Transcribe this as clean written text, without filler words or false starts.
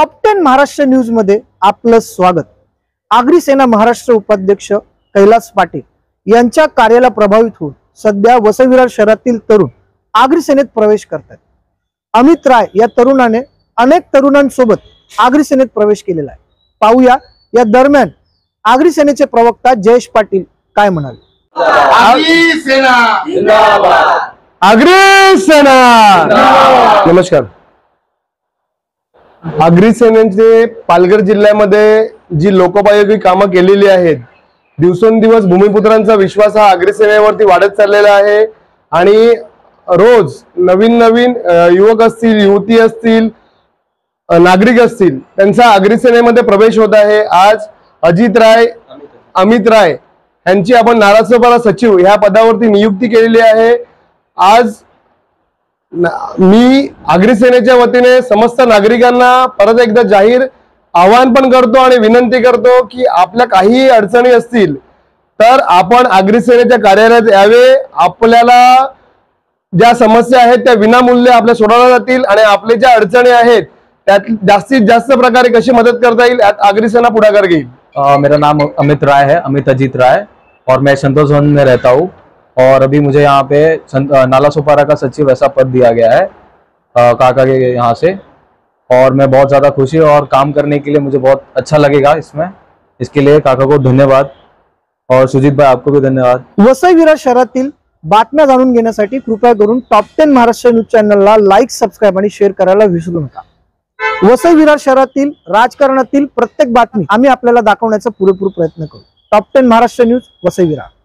Top 10 Maharashtra news मध्ये आपलं स्वागत। आगरी सेना महाराष्ट्र उपाध्यक्ष कैलास पाटील यांच्या कार्याला प्रभावित होऊन सध्या वसई विरार शहरातील तरुण आगरी सेनेत प्रवेश करतात। अमित राय या तरुणाने अनेक तरुणांसोबत आगरी सेनेत प्रवेश केलेला आहे। पाहूया या दरम्यान आगरी सेनेचे प्रवक्ता जयेश पाटील काय म्हणाले। आगरी सेना जिंदाबाद, आगरी सेना जिंदाबाद। नमस्कार। आगरी सेनेचे पालघर जिल्ह्यामध्ये जी लोकोपयोगी कामं केलेली आहेत, दिवसेंदिवस भूमिपुत्रांचा विश्वास हा आगरी सेनेवरती वाढत चाललेला आहे आणि रोज नवीन युवक असतील, युवती असतील, नागरिक असतील, त्यांचा आगरी सेनेमध्ये प्रवेश होत आहे। आज अमित राय यांची आपण नालासोपारा सचिव ह्या पदावरती नियुक्ती केलेली आहे। आज मी आगरी सेनेच्या वतीने समस्त नागरिकांना परत एकदा जाहीर आवाहन पण करतो आणि विनंती करतो की आपल्या काही अडचणी असतील तर आपण आगरी सेनेच्या कार्यालयात यावे। आपल्याला ज्या समस्या आहेत त्या विनामूल्य आपल्या सोडवल्या जातील आणि आपल्या ज्या अडचणी आहेत त्यात जास्तीत जास्त प्रकारे कशी मदत करता येईल यात आगरी सेना पुढाकार घेईल। मेरा नाम अमित राय है, अमित अजीत राय, और मैं संतोष वन में रहता हूँ और अभी मुझे यहाँ पे नालासोपारा का सचिव ऐसा पद दिया गया है काका के यहाँ से, और मैं बहुत ज़्यादा खुशी और काम करने के लिए मुझे बहुत अच्छा लगेगा इसमें। इसके लिए काका को धन्यवाद और सुजीत भाई आपको भी धन्यवाद। वसई विरार शहरातील बातम्या जाणून घेण्यासाठी कृपया करून टॉप 10 महाराष्ट्र न्यूज चॅनलला लाईक, सबस्क्राईब आणि शेअर करायला विसरू नका। वसई विरार शहरातील राजकारणातील प्रत्येक बातमी आम्ही आपल्याला दाखवण्याचा पुरेपूर प्रयत्न करू। Top 10 Maharashtra news, Vasai Virar.